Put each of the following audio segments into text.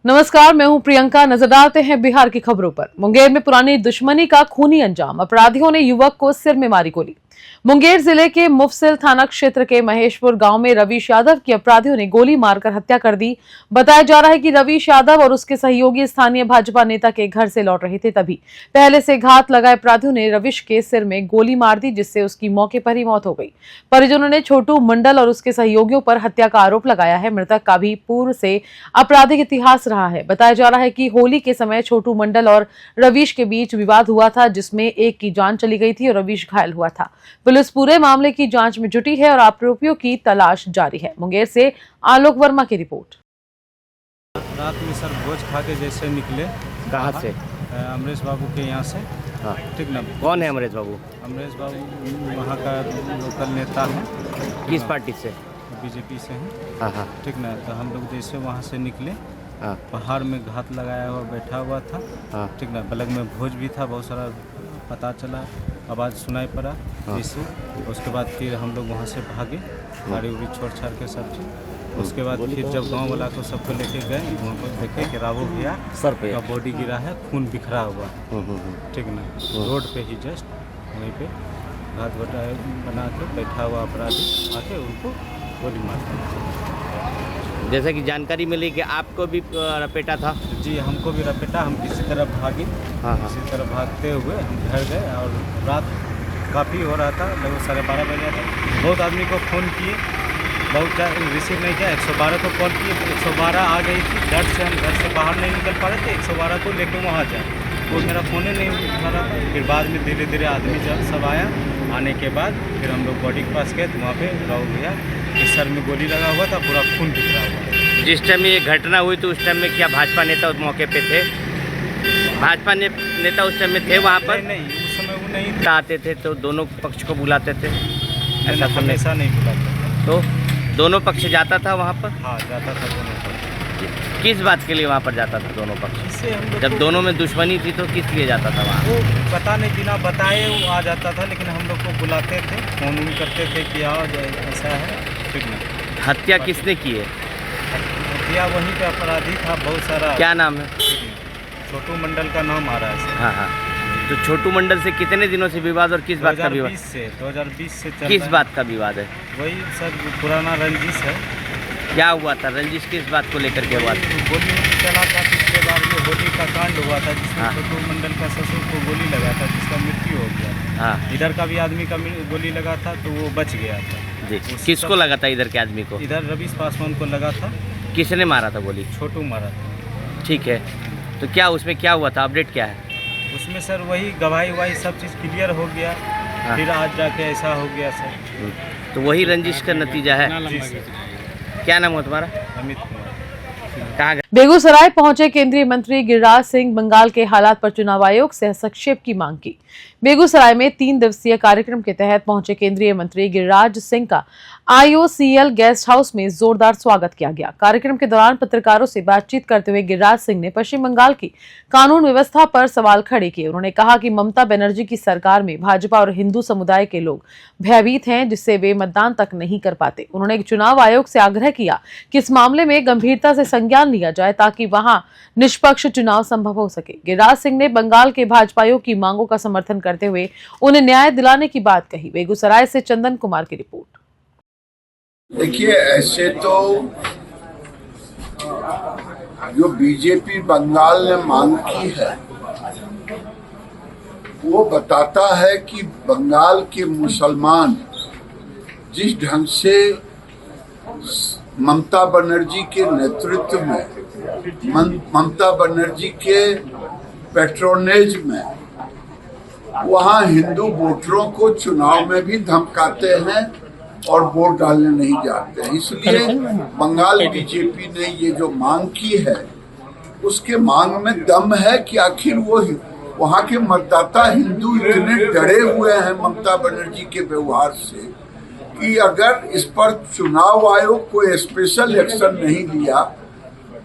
नमस्कार, मैं हूं प्रियंका। नजर डालते हैं बिहार की खबरों पर। मुंगेर में पुरानी दुश्मनी का खूनी अंजाम, अपराधियों ने युवक को सिर में मारी गोली। मुंगेर जिले के मुफसिल थाना क्षेत्र के महेशपुर गांव में रवीश यादव की अपराधियों ने गोली मारकर हत्या कर दी। बताया जा रहा है कि रवीश यादव और उसके सहयोगी स्थानीय भाजपा नेता के घर से लौट रहे थे, तभी पहले से घात लगाए अपराधियों ने रवीश के सिर में गोली मार दी, जिससे उसकी मौके पर ही मौत हो गई। परिजनों ने छोटू मंडल और उसके सहयोगियों पर हत्या का आरोप लगाया है। मृतक का भी पूर्व से आपराधिक इतिहास रहा है। बताया जा रहा है कि होली के समय छोटू मंडल और रवीश के बीच विवाद हुआ था, जिसमें एक की जान चली गई थी और रवीश घायल हुआ था। पुलिस पूरे मामले की जांच में जुटी है और आरोपियों की तलाश जारी है। मुंगेर से आलोक वर्मा की रिपोर्ट। रात में सर भोज खा के जैसे निकले। कहाँ से? अमरेश बाबू के यहाँ से। हाँ, ठीक ना। कौन है अमरेश बाबू? अमरेश बाबू वहाँ का लोकल नेता है। किस पार्टी से? बीजेपी से है। हाँ हाँ ठीक ना। तो हम लोग जैसे वहाँ से निकले, हाँ पहाड़ में घात लगाया हुआ बैठा हुआ था। हाँ ठीक ना। बलग में भोज भी था, बहुत सारा पता चला, आवाज़ सुनाई पड़ा जैसे। उसके बाद फिर हम लोग वहाँ से भागे, गाड़ी उड़ी छोड़ छाड़ के सब चीज़। उसके बाद फिर जब गांव वाला को सबको लेके गए, वहाँ पर देखे कि रावो भैया सर पे का बॉडी गिरा है, खून बिखरा हुआ। ठीक ना। रोड पे ही जस्ट वहीं पे घात बना के बैठा हुआ अपराधी आके उनको गोली मार दी। जैसे कि जानकारी मिली कि आपको भी रपेटा था। जी, हमको भी रपेटा। हम किसी तरह भागे। हाँ हाँ किसी तरह भागते हुए हम घर गए और रात काफ़ी हो रहा था, लगभग 12:30 बजे था। बहुत आदमी को फ़ोन किए, बहुत रिसीव नहीं किया। 112 को कॉल किए, 112 आ गई थी। डर से हम घर से बाहर नहीं निकल पा रहे थे 112 को लेकर वहाँ जाए, वो मेरा फ़ोन ही नहीं उठा रहा था। फिर बाद में धीरे धीरे आदमी जब सब आया, आने के बाद फिर हम लोग बॉडी के पास गए तो वहाँ पे राव भैया के सर में गोली लगा हुआ था, पूरा खून बिखरा हुआ। जिस टाइम ये घटना हुई तो उस टाइम में क्या भाजपा नेता उस मौके पे थे? भाजपा नेता उस टाइम में थे वहाँ पर? नहीं, उस समय वो नहीं आते थे तो दोनों पक्ष को बुलाते थे? ऐसा तो हमेशा नहीं बुलाता। तो दोनों पक्ष जाता था वहाँ पर? हाँ, जाता था दोनों पर। किस बात के लिए वहाँ पर जाता था दोनों पक्ष? इससे हम लोग जब दोनों में दुश्मनी थी तो किस लिए जाता था वहाँ? वो पता नहीं, बिना बताए वो आ जाता था, लेकिन हम लोग को बुलाते थे, फोन उन करते थे कि आओ ऐसा है। ठीक ना। हत्या किसने की है? हत्या वहीं पे अपराधी था, बहुत सारा। क्या नाम है? छोटू मंडल का नाम आ रहा है। हाँ हाँ। तो छोटू मंडल से कितने दिनों से विवाद और किस बात का विवाद? 2020 से चल किस रहा है। बात का विवाद है? वही सर पुराना रंजिश है। क्या हुआ था? रंजिश किस बात को लेकर के हुआ था? गोली चला था पिछले बार, जो होली का कांड हुआ था, जिसमें हाँ। छोटू मंडल का ससुर को गोली लगा था, जिसका मृत्यु हो गया। हाँ इधर का भी आदमी का गोली लगा था तो वो बच गया था। जी। किसको लगा था इधर के आदमी को? इधर रवीश पासवान को लगा था। किसने मारा था गोली? छोटू मारा था। ठीक है, तो क्या उसमें क्या हुआ था? अपडेट क्या है उसमें सर? वही गवाही वही सब चीज़ क्लियर हो गया। हाँ। फिर आज जाके ऐसा हो गया सर। तो वही रंजिश का नतीजा है। जी सर। क्या नाम है तुम्हारा? अमित कुमार। कहाँ? बेगूसराय पहुंचे केंद्रीय मंत्री गिरिराज सिंह, बंगाल के हालात पर चुनाव आयोग से हस्तक्षेप की मांग की। बेगूसराय में 3 दिवसीय कार्यक्रम के तहत पहुंचे केंद्रीय मंत्री गिरिराज सिंह का IOCL गेस्ट हाउस में जोरदार स्वागत किया गया। कार्यक्रम के दौरान पत्रकारों से बातचीत करते हुए गिरिराज सिंह ने पश्चिम बंगाल की कानून व्यवस्था पर सवाल खड़े किए। उन्होंने कहा कि ममता बनर्जी की सरकार में भाजपा और हिंदू समुदाय के लोग भयभीत हैं, जिससे वे मतदान तक नहीं कर पाते। उन्होंने चुनाव आयोग से आग्रह किया कि इस मामले में गंभीरता से संज्ञान लिया जाए, ताकि वहां निष्पक्ष चुनाव संभव हो सके। गिरिराज सिंह ने बंगाल के भाजपाइयों की मांगों का समर्थन करते हुए उन्हें न्याय दिलाने की बात कही। बेगूसराय से चंदन कुमार की रिपोर्ट। देखिए, ऐसे तो जो बीजेपी बंगाल ने मांग की है वो बताता है कि बंगाल के मुसलमान जिस ढंग से ममता बनर्जी के नेतृत्व में, ममता बनर्जी के पैट्रोनेज में वहाँ हिंदू वोटरों को चुनाव में भी धमकाते हैं और वोट डालने नहीं जाते हैं। इसलिए बंगाल बीजेपी ने ये जो मांग की है उसके मांग में दम है कि आखिर वो वहाँ के मतदाता हिंदू इतने डरे हुए हैं ममता बनर्जी के व्यवहार से कि अगर इस पर चुनाव आयोग कोई स्पेशल एक्शन नहीं लिया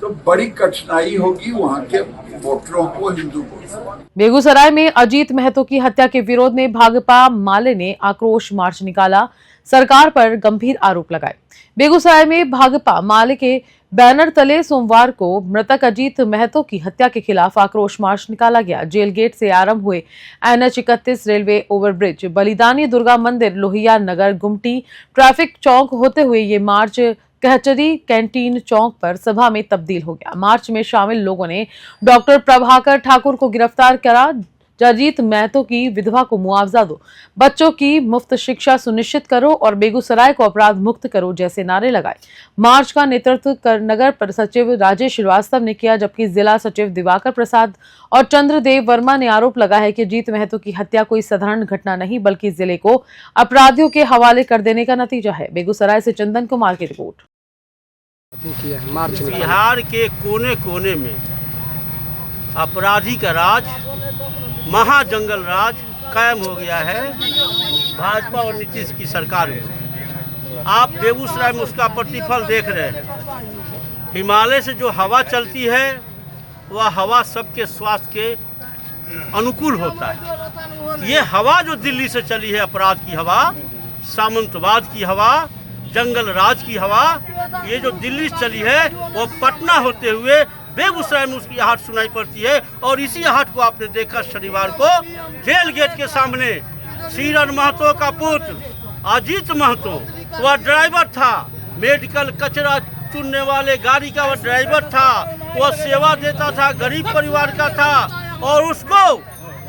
तो बड़ी कठिनाई होगी वहाँ के वोटरों को, हिंदू को। बेगूसराय में अजीत महतो की हत्या के विरोध में भाकपा माले ने आक्रोश मार्च निकाला, सरकार पर गंभीर आरोप लगाए। बेगूसराय में भाकपा माले के बैनर तले सोमवार को मृतक अजीत महतो की हत्या के खिलाफ आक्रोश मार्च निकाला गया। जेल गेट से आरंभ हुए NH 31 रेलवे ओवरब्रिज, बलिदानी दुर्गा मंदिर, लोहिया नगर, गुमटी ट्रैफिक चौक होते हुए ये मार्च कहचरी कैंटीन चौक पर सभा में तब्दील हो गया। मार्च में शामिल लोगों ने डॉक्टर प्रभाकर ठाकुर को गिरफ्तार करा। अजीत महतो की विधवा को मुआवजा दो, बच्चों की मुफ्त शिक्षा सुनिश्चित करो और बेगूसराय को अपराध मुक्त करो जैसे नारे लगाए। मार्च का नेतृत्व नगर सचिव राजेश श्रीवास्तव ने किया, जबकि जिला सचिव दिवाकर प्रसाद और चंद्रदेव वर्मा ने आरोप लगाया है कि अजीत महतो की हत्या कोई साधारण घटना नहीं बल्कि जिले को अपराधियों के हवाले कर देने का नतीजा है। बेगूसराय से चंदन कुमार की रिपोर्ट। बिहार के कोने कोने में अपराधी का राज, महाजंगल राज कायम हो गया है भाजपा और नीतीश की सरकार में। आप बेगूसराय में उसका प्रतिफल देख रहे हैं। हिमालय से जो हवा चलती है वह हवा सबके स्वास्थ्य के अनुकूल होता है। ये हवा जो दिल्ली से चली है, अपराध की हवा, सामंतवाद की हवा, जंगल राज की हवा, ये जो दिल्ली से चली है वो पटना होते हुए बेगूसराय में उसकी आहट सुनाई पड़ती है। और इसी आहट को आपने देखा शनिवार को जेल गेट के सामने। श्रीरन महतो का पुत्र अजीत महतो, वह ड्राइवर था, मेडिकल कचरा चुनने वाले गाड़ी का वह ड्राइवर था, वह सेवा देता था, गरीब परिवार का था। और उसको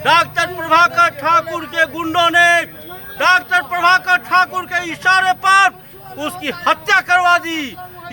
डॉक्टर प्रभाकर ठाकुर के गुंडों ने डॉक्टर प्रभाकर ठाकुर के इशारे पर उसकी हत्या करवा दी।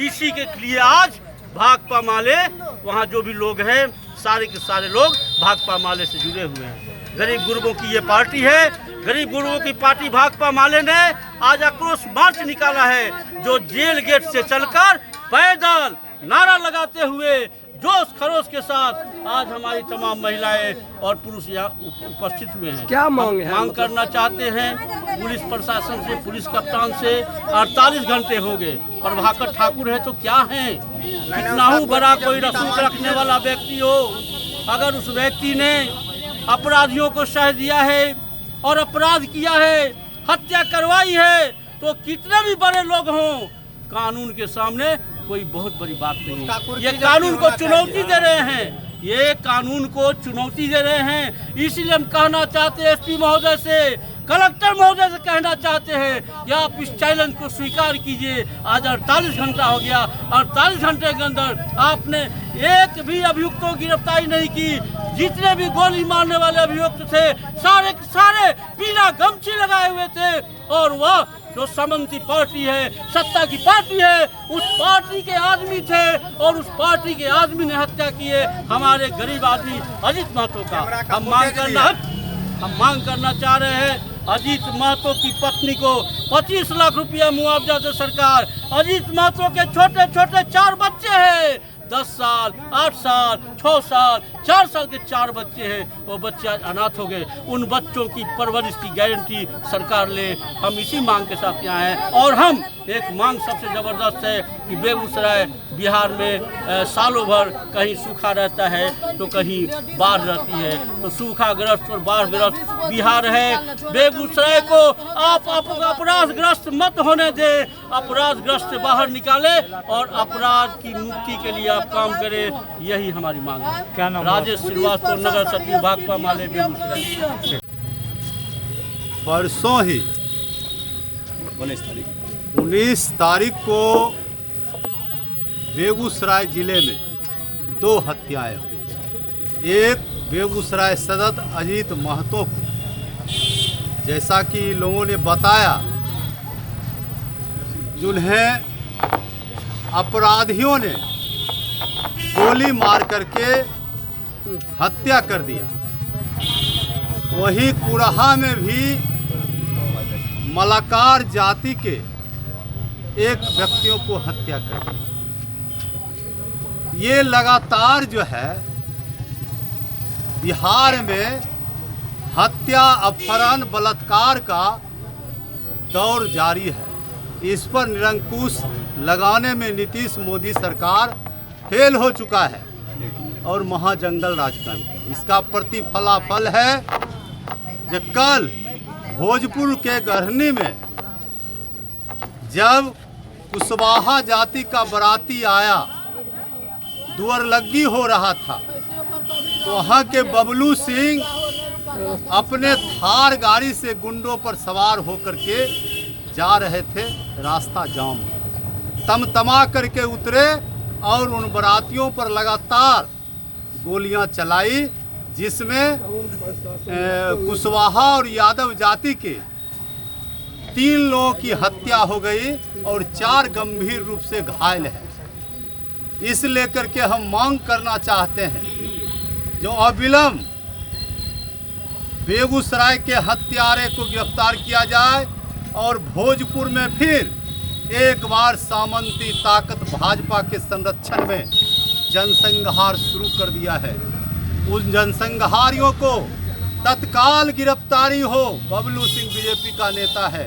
इसी के लिए आज भाकपा माले, वहाँ जो भी लोग हैं सारे के सारे लोग भाकपा माले से जुड़े हुए हैं। गरीब गुरबों की ये पार्टी है। गरीब गुरबों की पार्टी भाकपा माले ने आज आक्रोश मार्च निकाला है, जो जेल गेट से चलकर पैदल नारा लगाते हुए जोश खरोश के साथ आज हमारी तमाम महिलाएं और पुरुष यहाँ उपस्थित हुए हैं। क्या मांग है? मांग करना चाहते हैं पुलिस प्रशासन से, पुलिस कप्तान से। 48 घंटे हो गए, प्रभाकर ठाकुर है तो क्या है, कितना ही बड़ा कोई रसूख रखने वाला व्यक्ति हो, अगर उस व्यक्ति ने अपराधियों को सह दिया है और अपराध किया है, हत्या करवाई है, तो कितने भी बड़े लोग हों, कानून के सामने कोई बहुत बड़ी बात नहीं। ये कानून को चुनौती दे रहे हैं, ये कानून को चुनौती दे रहे हैं। इसलिए हम कहना चाहते हैं SP महोदय से, कलेक्टर महोदय से कहना चाहते हैं कि आप इस चैलेंज को स्वीकार कीजिए। आज 48 घंटा हो गया, 48 घंटे के अंदर आपने एक भी अभियुक्तों की गिरफ्तारी नहीं की। जितने भी गोली मारने वाले अभियुक्त थे सारे के सारे पीला गमछी लगाए हुए थे। और वह जो सामंती पार्टी है, सत्ता की पार्टी है, उस पार्टी के आदमी थे और उस पार्टी के आदमी ने हत्या की है हमारे गरीब आदमी अजीत महतो का। हम मांग करना चाह रहे हैं अजीत महतो की पत्नी को 25 लाख रुपया मुआवजा दे सरकार। अजीत महतो के छोटे छोटे 4 बच्चे हैं, 10 साल, 8 साल, 6 साल, 4 साल के 4 बच्चे हैं। वो बच्चे आज अनाथ हो गए। उन बच्चों की परवरिश की गारंटी सरकार ले। हम इसी मांग के साथ यहाँ हैं। और हम एक मांग सबसे ज़बरदस्त है कि बेगूसराय बिहार में सालों भर कहीं सूखा रहता है तो कहीं बाढ़ रहती है, तो सूखाग्रस्त और बाढ़ग्रस्त बिहार है। बेगूसराय को आप अपराधग्रस्त मत होने दें, अपराधग्रस्त से बाहर निकाले और अपराध की मुक्ति के लिए आप काम करें, यही हमारी मांग है। क्या नाम? राजेश श्रीवास्तव, नगर सचिव भाकपा माले बेगूसराय। परसों ही 19 तारीख को बेगूसराय जिले में 2 हत्याएं हुई। एक बेगूसराय सदर अजीत महतो को, जैसा कि लोगों ने बताया, जिन्हें अपराधियों ने गोली मार करके हत्या कर दिया। वहीं कुरहा में भी मलाकार जाति के एक व्यक्तियों को हत्या कर दी। ये लगातार जो है बिहार में हत्या, अपहरण, बलात्कार का दौर जारी है। इस पर निरंकुश लगाने में नीतीश मोदी सरकार फेल हो चुका है और महाजंगल राजकारण इसका प्रतिफलाफल है। जो कल भोजपुर के गढ़नी में जब कुशवाहा जाति का बाराती आया दुअरलग्गी हो रहा था, तो वहाँ के बबलू सिंह अपने थार गाड़ी से गुंडों पर सवार होकर के जा रहे थे, रास्ता जाम, तमतमा करके उतरे और उन बारातियों पर लगातार गोलियां चलाई, जिसमें कुशवाहा और यादव जाति के 3 लोगों की हत्या हो गई और 4 गंभीर रूप से घायल हैं। इस लेकर के हम मांग करना चाहते हैं, जो अविलंब बेगूसराय के हत्यारे को गिरफ्तार किया जाए और भोजपुर में फिर एक बार सामंती ताकत भाजपा के संरक्षण में जनसंहार शुरू कर दिया है। उन जनसंहारियों को तत्काल गिरफ्तारी हो। बबलू सिंह बीजेपी का नेता है,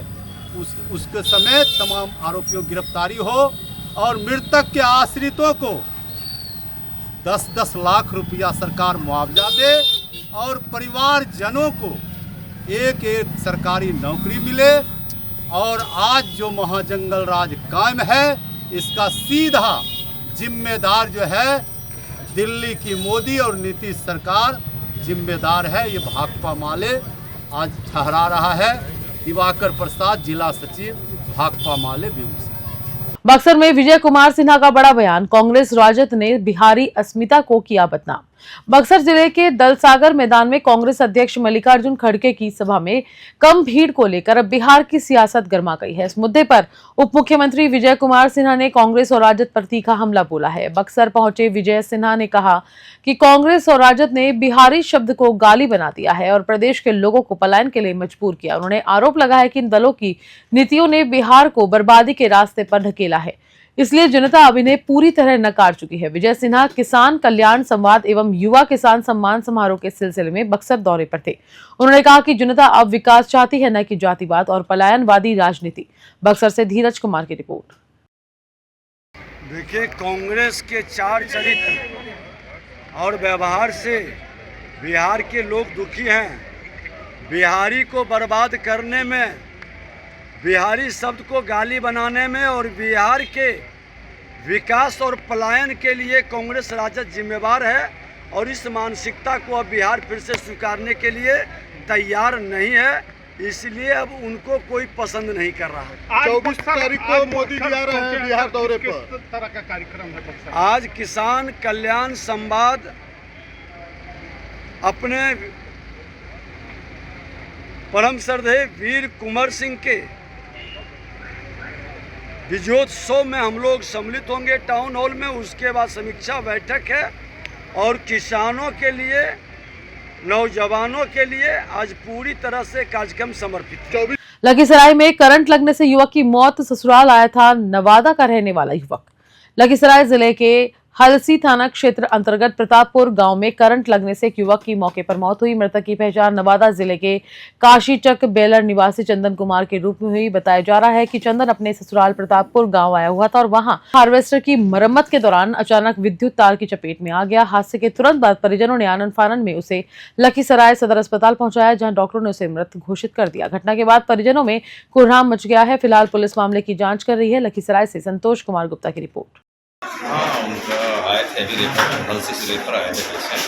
उसके समेत तमाम आरोपियों की गिरफ्तारी हो और मृतक के आश्रितों को 10-10 लाख रुपया सरकार मुआवजा दे और परिवारजनों को एक सरकारी नौकरी मिले। और आज जो महाजंगल राज कायम है, इसका सीधा जिम्मेदार जो है दिल्ली की मोदी और नीतीश सरकार जिम्मेदार है, ये भाकपा माले आज ठहरा रहा है। दिवाकर प्रसाद, जिला सचिव, भाकपा माले, बेगूसराय। बक्सर में विजय कुमार सिन्हा का बड़ा बयान, कांग्रेस राजद ने बिहारी अस्मिता को किया बदनाम। बक्सर जिले के दलसागर मैदान में कांग्रेस अध्यक्ष मल्लिकार्जुन खड़गे की सभा में कम भीड़ को लेकर अब बिहार की सियासत गर्मा गई है। इस मुद्दे पर उप मुख्यमंत्री विजय कुमार सिन्हा ने कांग्रेस और राजद पर तीखा हमला बोला है। बक्सर पहुंचे विजय सिन्हा ने कहा कि कांग्रेस और राजद ने बिहारी शब्द को गाली बना दिया है और प्रदेश के लोगों को पलायन के लिए मजबूर किया। उन्होंने आरोप लगाया कि इन दलों की नीतियों ने बिहार को बर्बादी के रास्ते पर ढकेला है, इसलिए जनता अब इन्हें पूरी तरह नकार चुकी है। विजय सिन्हा किसान कल्याण संवाद एवं युवा किसान सम्मान समारोह के सिलसिले में बक्सर दौरे पर थे। उन्होंने कहा कि जनता अब विकास चाहती है, न कि जातिवाद और पलायनवादी राजनीति। बक्सर से धीरज कुमार की रिपोर्ट। देखिए, कांग्रेस के 4 चरित्र और व्यवहार से बिहार के लोग दुखी हैं। बिहारी को बर्बाद करने में, बिहारी शब्द को गाली बनाने में और बिहार के विकास और पलायन के लिए कांग्रेस राजद जिम्मेवार है और इस मानसिकता को अब बिहार फिर से स्वीकारने के लिए तैयार नहीं है, इसलिए अब उनको कोई पसंद नहीं कर रहा है। 24 तारीख को मोदी जी आ रहे हैं बिहार दौरे पर। किस तरह का कार्यक्रम है? आज किसान कल्याण संवाद अपने परम श्रद्धेय वीर कुंवर सिंह के विजयोत्सव में हम लोग सम्मिलित होंगे टाउन हॉल में। उसके बाद समीक्षा बैठक है और किसानों के लिए, नौजवानों के लिए आज पूरी तरह से कार्यक्रम समर्पित है। लखीसराय में करंट लगने से युवक की मौत, ससुराल आया था नवादा का रहने वाला युवक। लखीसराय जिले के हलसी थाना क्षेत्र अंतर्गत प्रतापपुर गांव में करंट लगने से एक युवक की मौके पर मौत हुई। मृतक की पहचान नवादा जिले के काशीचक बेलर निवासी चंदन कुमार के रूप में हुई। बताया जा रहा है कि चंदन अपने ससुराल प्रतापपुर गांव आया हुआ था और वहां हार्वेस्टर की मरम्मत के दौरान अचानक विद्युत तार की चपेट में आ गया। हादसे के तुरंत बाद परिजनों ने आनन फानन में उसे लखीसराय सदर अस्पताल पहुंचाया, जहां डॉक्टरों ने उसे मृत घोषित कर दिया। घटना के बाद परिजनों में कोहराम मच गया है। फिलहाल पुलिस मामले की जांच कर रही है। लखीसराय से संतोष कुमार गुप्ता की रिपोर्ट। हाँ, उनका आए थे अभी रेफर, हल्सी से रेफर आए थे पेशेंट।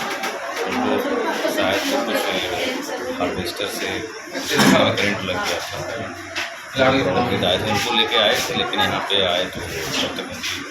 उनको शायद कुछ हार्वेस्टर से करंट लग गया था। आए थे, उनको लेके आए थे, लेकिन यहाँ पे आए तो तब तक उनकी।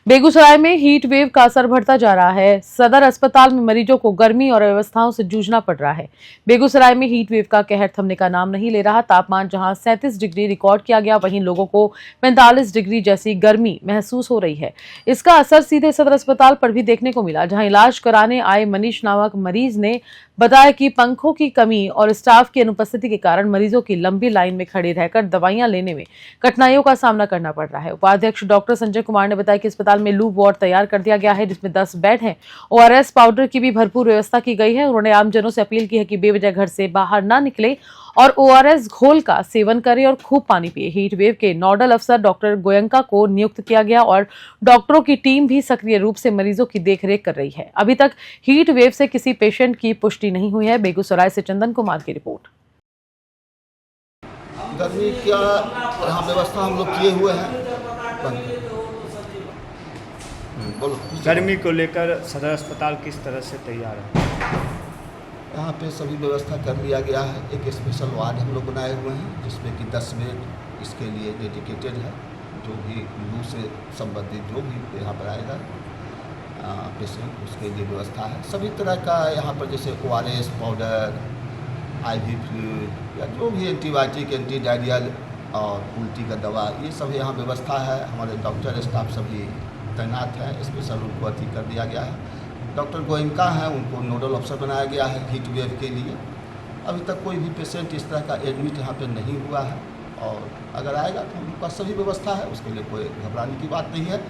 बेगूसराय में हीट वेव का असर बढ़ता जा रहा है। सदर अस्पताल में मरीजों को गर्मी और अव्यवस्थाओं से जूझना पड़ रहा है। बेगूसराय में हीट वेव का कहर थमने का नाम नहीं ले रहा। तापमान जहां 37 डिग्री रिकॉर्ड किया गया, वहीं लोगों को 45 डिग्री जैसी गर्मी महसूस हो रही है। इसका असर सीधे सदर अस्पताल पर भी देखने को मिला, जहां इलाज कराने आए मनीष नामक मरीज ने बताया कि पंखों की कमी और स्टाफ की अनुपस्थिति के कारण मरीजों की लंबी लाइन में खड़े रहकर दवाइयां लेने में कठिनाइयों का सामना करना पड़ रहा है। उपाध्यक्ष डॉक्टर संजय कुमार ने बताया कि अस्पताल में लूप वार्ड तैयार कर दिया गया है, जिसमें 10 बेड हैं। ORS पाउडर की भी भरपूर व्यवस्था की गई है। उन्होंने आमजनों से अपील की है कि बेवजह घर से बाहर ना निकले और ORS घोल का सेवन करें और खूब पानी पिए। हीट वेव के नोडल अफसर डॉक्टर गोयंका को नियुक्त किया गया और डॉक्टरों की टीम भी सक्रिय रूप से मरीजों की देखरेख कर रही है। अभी तक हीट वेव से किसी पेशेंट की पुष्टि नहीं हुई है। बेगूसराय से चंदन कुमार की रिपोर्ट। गर्मी क्या यहाँ व्यवस्था हम लोग किए हुए हैं, बोलो। गर्मी को लेकर सदर अस्पताल किस तरह से तैयार है? यहाँ पे सभी व्यवस्था कर लिया गया है। एक स्पेशल वार्ड हम लोग बनाए हुए हैं जिसमें कि 10 बेड इसके लिए डेडिकेटेड है। जो भी लू से संबंधित जो भी यहाँ पर आएगा पेशेंट उसके लिए व्यवस्था है। सभी तरह का यहाँ पर जैसे ORS पाउडर, IV फ्लूइड या जो भी एंटीबायोटिक, एंटी डायरियल और उल्टी का दवा, ये सब यहाँ व्यवस्था है। हमारे डॉक्टर स्टाफ सभी तैनात हैं। स्पेशल उनको अति कर दिया गया है। डॉक्टर गोयनका हैं, उनको नोडल अफसर बनाया गया है हीट वेव के लिए। अभी तक कोई भी पेशेंट इस तरह का एडमिट यहाँ पे नहीं हुआ है और अगर आएगा तो उनके पास सभी व्यवस्था है, उसके लिए कोई घबराने की बात नहीं है।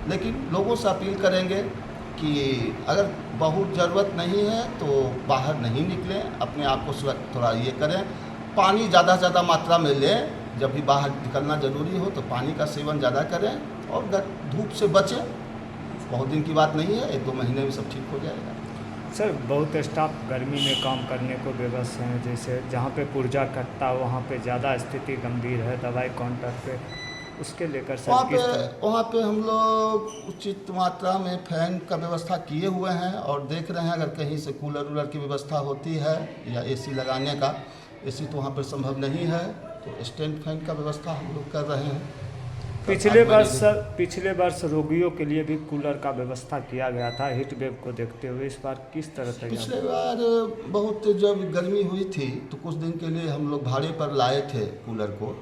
लेकिन लोगों से अपील करेंगे कि अगर बहुत ज़रूरत नहीं है तो बाहर नहीं निकलें, अपने आप को थोड़ा ये करें, पानी ज़्यादा से ज़्यादा मात्रा में लें। जब भी बाहर निकलना ज़रूरी हो तो पानी का सेवन ज़्यादा करें और धूप से बचें। बहुत दिन की बात नहीं है, 1-2 महीने में सब ठीक हो जाएगा। सर, बहुत स्टाफ गर्मी में काम करने को बेबस हैं, जैसे जहाँ पे पुर्जा कटता वहाँ पे ज़्यादा स्थिति गंभीर है, दवाई काउंटर पे, उसके लेकर सर वहाँ पे हम लोग उचित मात्रा में फैन का व्यवस्था किए हुए हैं और देख रहे हैं अगर कहीं से कूलर की व्यवस्था होती है या AC लगाने का। AC तो वहाँ पर संभव नहीं है तो स्टैंड फैन का व्यवस्था हम लोग कर रहे हैं। पिछले वर्ष रोगियों के लिए भी कूलर का व्यवस्था किया गया था हीट वेव को देखते हुए। इस बार किस तरह तैयार? पिछले बार बहुत जब गर्मी हुई थी तो कुछ दिन के लिए हम लोग भाड़े पर लाए थे कूलर को।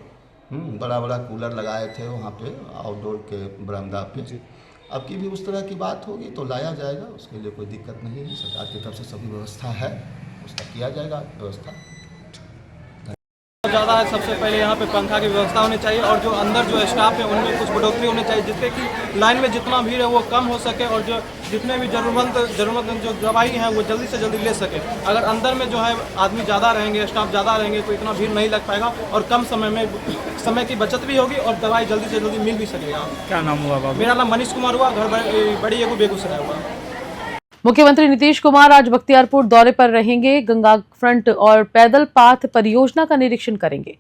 बड़ा कूलर लगाए थे वहाँ पे आउटडोर के बरामदा पे। अब की भी उस तरह की बात होगी तो लाया जाएगा, उसके लिए कोई दिक्कत नहीं है। सरकार की तरफ से सभी व्यवस्था है, उसका किया जाएगा व्यवस्था। ज़्यादा है, सबसे पहले यहाँ पे पंखा की व्यवस्था होनी चाहिए और जो अंदर जो स्टाफ है उनमें कुछ बढ़ोतरी होनी चाहिए जिससे कि लाइन में जितना भीड़ है वो कम हो सके और जो जितने भी ज़रूरतमंद जो दवाई है वो जल्दी से जल्दी ले सके। अगर अंदर में जो है आदमी ज़्यादा रहेंगे, स्टाफ ज़्यादा रहेंगे तो इतना भीड़ नहीं लग पाएगा और कम समय की बचत भी होगी और दवाई जल्दी से जल्दी मिल भी सकेगा। क्या नाम हुआ बाबू? मेरा नाम मनीष कुमार हुआ, घर बड़ी एगो बेगूसराय हुआ। मुख्यमंत्री नीतीश कुमार आज बख्तियारपुर दौरे पर रहेंगे। गंगा फ्रंट और पैदल पाथ परियोजना का निरीक्षण करेंगे।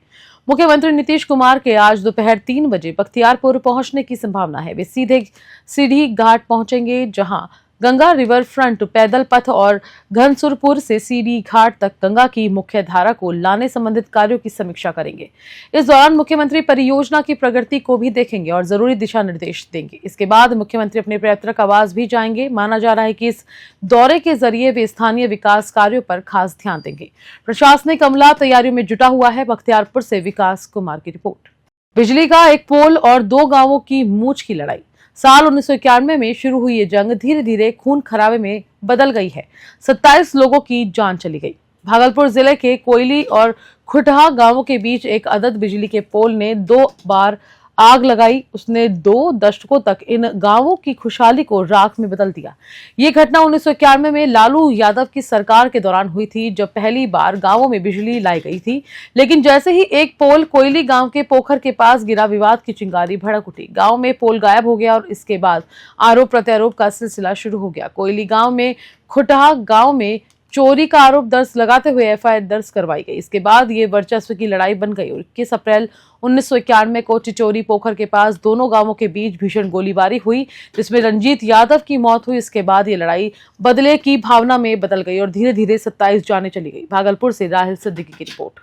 मुख्यमंत्री नीतीश कुमार के आज दोपहर 3 बजे बख्तियारपुर पहुंचने की संभावना है। वे सीधे सीढ़ी घाट पहुंचेंगे जहां गंगा रिवर फ्रंट पैदल पथ और घनसुरपुर से सीढ़ी घाट तक गंगा की मुख्य धारा को लाने संबंधित कार्यों की समीक्षा करेंगे। इस दौरान मुख्यमंत्री परियोजना की प्रगति को भी देखेंगे और जरूरी दिशा निर्देश देंगे। इसके बाद मुख्यमंत्री अपने पैतृक आवास भी जाएंगे। माना जा रहा है कि इस दौरे के जरिए वे स्थानीय विकास कार्यों पर खास ध्यान देंगे। प्रशासनिक अमला तैयारियों में जुटा हुआ है। बख्तियारपुर से विकास कुमार की रिपोर्ट। बिजली का एक पोल और 2 गांवों की मूंछ की लड़ाई। साल 1991 में शुरू हुई ये जंग धीरे धीरे खून खराबे में बदल गई है। 27 लोगों की जान चली गई। भागलपुर जिले के कोयली और खुटहा गांवों के बीच एक अदद बिजली के पोल ने 2 बार आग लगाई। उसने 2 दशकों तक इन गांवों की खुशहाली को राख में बदल दिया। ये घटना 1991 में लालू यादव की सरकार के दौरान हुई थी, जब पहली बार गांवों में बिजली लाई गई थी। लेकिन जैसे ही एक पोल कोयली गांव के पोखर के पास गिरा, विवाद की चिंगारी भड़क उठी। गांव में पोल गायब हो गया और इसके बाद आरोप प्रत्यारोप का सिलसिला शुरू हो गया। कोयली गांव में खुटहा गांव में चोरी का आरोप दर्ज लगाते हुए FIR दर्ज करवाई गई। इसके बाद ये वर्चस्व की लड़ाई बन गई। 21 अप्रैल 1991 को चिचोरी पोखर के पास दोनों गांवों के बीच भीषण गोलीबारी हुई, जिसमें रंजीत यादव की मौत हुई। इसके बाद ये लड़ाई बदले की भावना में बदल गई और धीरे धीरे 27 जाने चली गई। भागलपुर से राहिल सिद्दीकी की रिपोर्ट।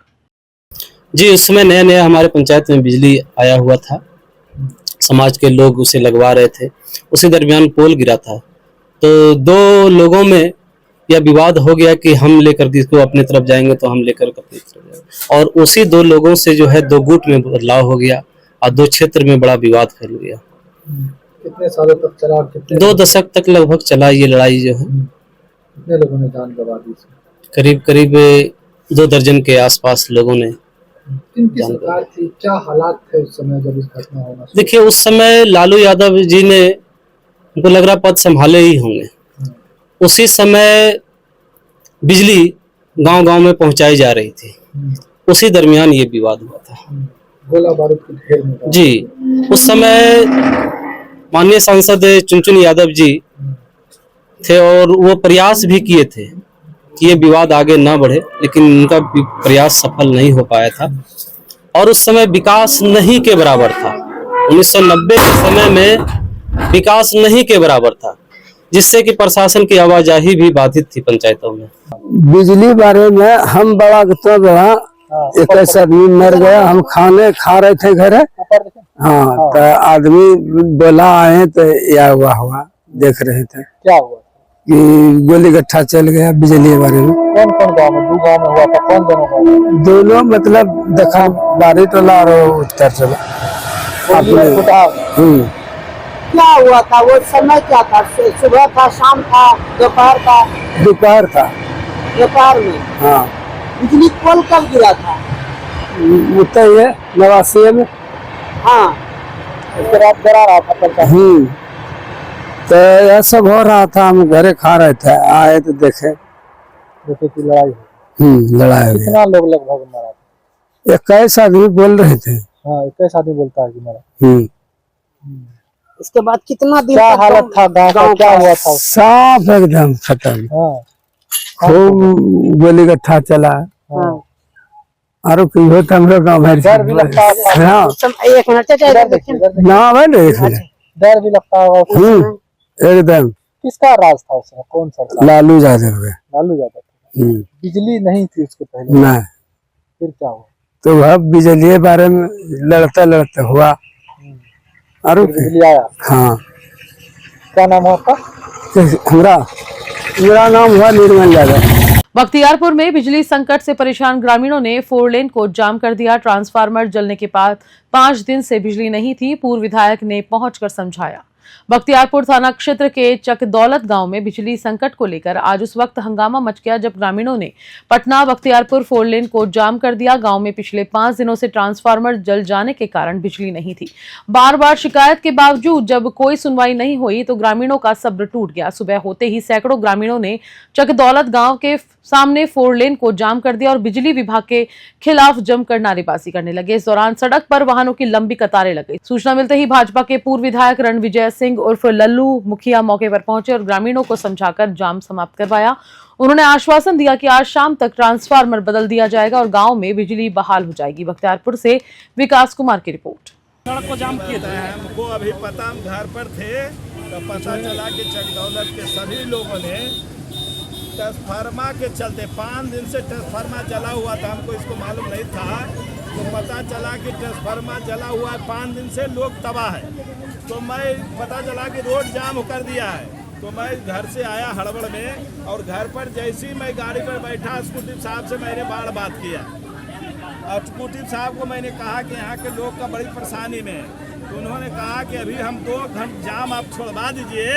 जी, उस समय नया हमारे पंचायत में बिजली आया हुआ था। समाज के लोग उसे लगवा रहे थे। उसी दरमियान पोल गिरा था तो 2 लोगों में यह विवाद हो गया कि हम लेकर इसको अपने तरफ जाएंगे तो हम लेकर अपनी तरफ जाएंगे और उसी 2 लोगों से जो है 2 गुट में बदलाव हो गया और 2 क्षेत्र में बड़ा विवाद फैल गया। कितने सालों तक चला? 2 दशक तक लगभग चला ये लड़ाई जो है। कितने लोगों ने जान गंवा दी? करीब 2 दर्जन के आसपास लोगों ने। सरकार थी, क्या हालात थे उस समय जब इस घटना होना? देखिए, उस समय लालू यादव जी ने, उनको लग रहा पद संभाले ही होंगे। उसी समय बिजली गांव-गांव में पहुंचाई जा रही थी। उसी दरमियान ये विवाद हुआ था। गोला बारूद के ढेर में जी, उस समय माननीय सांसद चुनचुन यादव जी थे और वो प्रयास भी किए थे कि ये विवाद आगे न बढ़े, लेकिन उनका प्रयास सफल नहीं हो पाया था और उस समय विकास नहीं के बराबर था। 1990 के समय में विकास नहीं के बराबर था, जिससे कि प्रशासन की आवाजाही भी बाधित थी पंचायतों में। बिजली बारे में हम बड़ा तो बड़ा एक ऐसा आदमी मर गया, हम खाने खा रहे थे घर। हाँ तो आदमी बोला आए तो या हुआ देख रहे थे। क्या हुआ कि गोली गट्ठा चल गया बिजली के बारे में। कौन कौन गाँव में? 2 गाँव में हुआ था। कौन दोनों गाँव में? दोनों मतलब देखा बारी टोला और उत्तर टोला। क्या हुआ था? वो समय क्या था? सुबह था, शाम था, दोपहर था? दोपहर था। दोपहर में? हाँ। बिजली पोल कब गिरा था? उत्तर ये 89 में। हाँ। उसके बाद गिरा रहा था। तो यह सब हो रहा था, हम घरे खा रहे थे, आए तो देखे कि लड़ाई लड़ाई हो कितना लोग लगभग मरा था? 21 आदमी बोल रहे थे। हाँ 21 आदमी बोलता है कि मरा। इसके बाद कितना दिन क्या हालत था गाँव का? क्या हुआ था? साफ एकदम खत्म। खूब गोली गट्ठा चला। और हम लोग गाँव भर डर भी लगता है। हाँ एक मिनट ना डर भी लगता होगा एकदम। किसका राज था उसमें? कौन सा? लालू यादव। लालू यादव। बिजली नहीं थी उसके पहले? नहीं। फिर क्या हुआ? तो वह बिजली के बारे में लड़ते हुआ और बिजली आया। हाँ। क्या नाम है आपका? मेरा नाम हुआ निर्मल यादव। बख्तियारपुर में बिजली संकट से परेशान ग्रामीणों ने 4 लेन को जाम कर दिया। ट्रांसफार्मर जलने के बाद 5 दिन से बिजली नहीं थी। पूर्व विधायक ने पहुंचकर समझाया। बख्तियारपुर थाना क्षेत्र के चकदौलत गांव में बिजली संकट को लेकर आज उस वक्त हंगामा मच गया जब ग्रामीणों ने पटना बख्तियारपुर 4 लेन को जाम कर दिया। गांव में पिछले 5 दिनों से ट्रांसफार्मर जल जाने के कारण बिजली नहीं थी। बार बार शिकायत के बावजूद जब कोई सुनवाई नहीं हुई तो ग्रामीणों का सब्र टूट गया। सुबह होते ही सैकड़ों ग्रामीणों ने चकदौलत गाँव के सामने 4 लेन को जाम कर दिया और बिजली विभाग के खिलाफ जमकर नारेबाजी करने लगे। इस दौरान सड़क पर वाहनों की लंबी कतारें लग गई। सूचना मिलते ही भाजपा के पूर्व विधायक रणविजय सिंह उर्फ लल्लू मुखिया मौके पर पहुंचे और ग्रामीणों को समझाकर जाम समाप्त करवाया। उन्होंने आश्वासन दिया कि आज शाम तक ट्रांसफार्मर बदल दिया जाएगा और गाँव में बिजली बहाल हो जाएगी। बख्तियारपुर से विकास कुमार की रिपोर्ट। सड़क को जाम किए थे। हमको अभी पता, हम घर पर थे तो पता चला कि चकदौलत के सभी लोगों ने ट्रांसफार्मर के चलते 5 दिन से ट्रांसफार्मर जला हुआ था। हमको इसको मालूम नहीं था तो पता चला कि ट्रांसफार्मर जला हुआ है, 5 दिन से लोग तबाह है। तो मैं पता चला कि रोड जाम कर दिया है तो मैं घर से आया हड़बड़ में और घर पर जैसे ही मैं गाड़ी पर बैठा स्कूटी साहब से मैंने बात किया और स्कूटी साहब को मैंने कहा कि यहाँ के लोग का बड़ी परेशानी में है। तो उन्होंने कहा कि अभी हम 2 घंटे जाम आप छोड़वा दीजिए,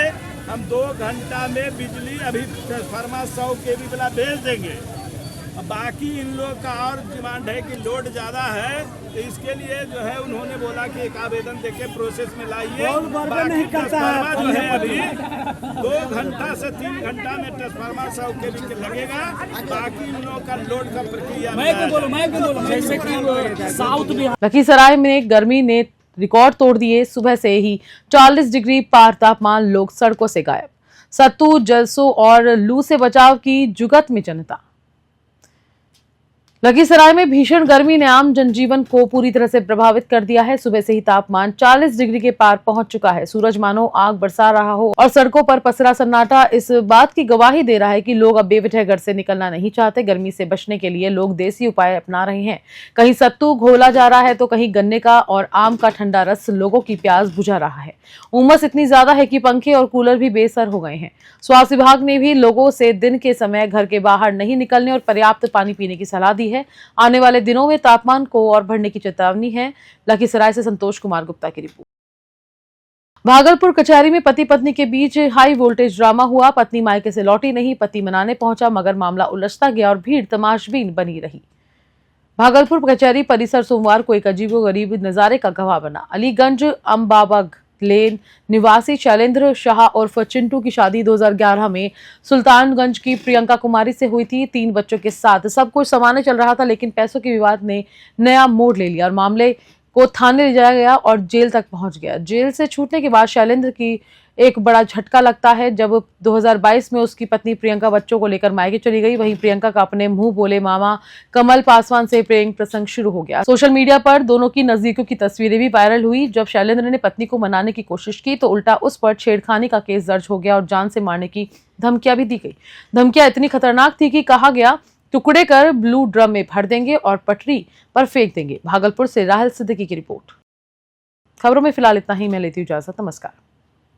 हम 2 घंटा में बिजली अभी ट्रांसफार्मर 100 kV वाला भेज देंगे। अब बाकी इन लोग का और डिमांड है कि लोड ज़्यादा है तो इसके लिए जो है उन्होंने बोला कि एक आवेदन देके प्रोसेस में लाइए। बाकी ट्रांसफार्मर जो है अभी 2 घंटा से 3 घंटा में ट्रांसफार्मर 100 kV के लगेगा। बाकी इन लोगों का लोड का प्रक्रिया लखीसराय में गर्मी ने रिकॉर्ड तोड़ दिए। सुबह से ही 40 डिग्री पार तापमान, लोग सड़कों से गायब। सत्तू, जलसों और लू से बचाव की जुगत में जनता। लखीसराय में भीषण गर्मी ने आम जनजीवन को पूरी तरह से प्रभावित कर दिया है। सुबह से ही तापमान 40 डिग्री के पार पहुंच चुका है। सूरज मानो आग बरसा रहा हो और सड़कों पर पसरा सन्नाटा इस बात की गवाही दे रहा है कि लोग अब बेवजह घर से निकलना नहीं चाहते। गर्मी से बचने के लिए लोग देसी उपाय अपना रहे हैं। कहीं सत्तू घोला जा रहा है तो कहीं गन्ने का और आम का ठंडा रस लोगों की प्यास बुझा रहा है। उमस इतनी ज्यादा है कि पंखे और कूलर भी बेसर हो गए हैं। स्वास्थ्य विभाग ने भी लोगों से दिन के समय घर के बाहर नहीं निकलने और पर्याप्त पानी पीने की सलाह दी है। आने वाले दिनों में तापमान को और बढ़ने की चेतावनी है। लखीसराय से संतोष कुमार गुप्ता की रिपोर्ट। भागलपुर कचहरी में पति पत्नी के बीच हाई वोल्टेज ड्रामा हुआ। पत्नी मायके से लौटी नहीं, पति मनाने पहुंचा मगर मामला उलझता गया और भीड़ तमाशबीन बनी रही। भागलपुर कचहरी परिसर सोमवार को एक अजीबोगरीब नजारे का गवाह बना। अलीगंज अम्बाबग लेन निवासी शैलेंद्र शाह उर्फ चिंटू की शादी 2011 में सुल्तानगंज की प्रियंका कुमारी से हुई थी। 3 बच्चों के साथ सब कुछ सामान्य चल रहा था, लेकिन पैसों के विवाद ने नया मोड़ ले लिया और मामले को थाने ले जाया गया और जेल तक पहुंच गया। जेल से छूटने के बाद शैलेंद्र की एक बड़ा झटका लगता है जब 2022 में उसकी पत्नी प्रियंका बच्चों को लेकर मायके चली गई। वहीं प्रियंका का अपने मुंह बोले मामा कमल पासवान से प्रेम प्रसंग शुरू हो गया। सोशल मीडिया पर दोनों की नजदीकियों की तस्वीरें भी वायरल हुई। जब शैलेंद्र ने पत्नी को मनाने की कोशिश की तो उल्टा उस पर छेड़खानी का केस दर्ज हो गया और जान से मारने की धमकियां भी दी गई। धमकियां इतनी खतरनाक थी कि कहा गया टुकड़े कर ब्लू ड्रम में भर देंगे और पटरी पर फेंक देंगे। भागलपुर से राहुल सिद्दीकी की रिपोर्ट। खबरों में फिलहाल इतना ही। मैं लेती हूं इजाजत। नमस्कार।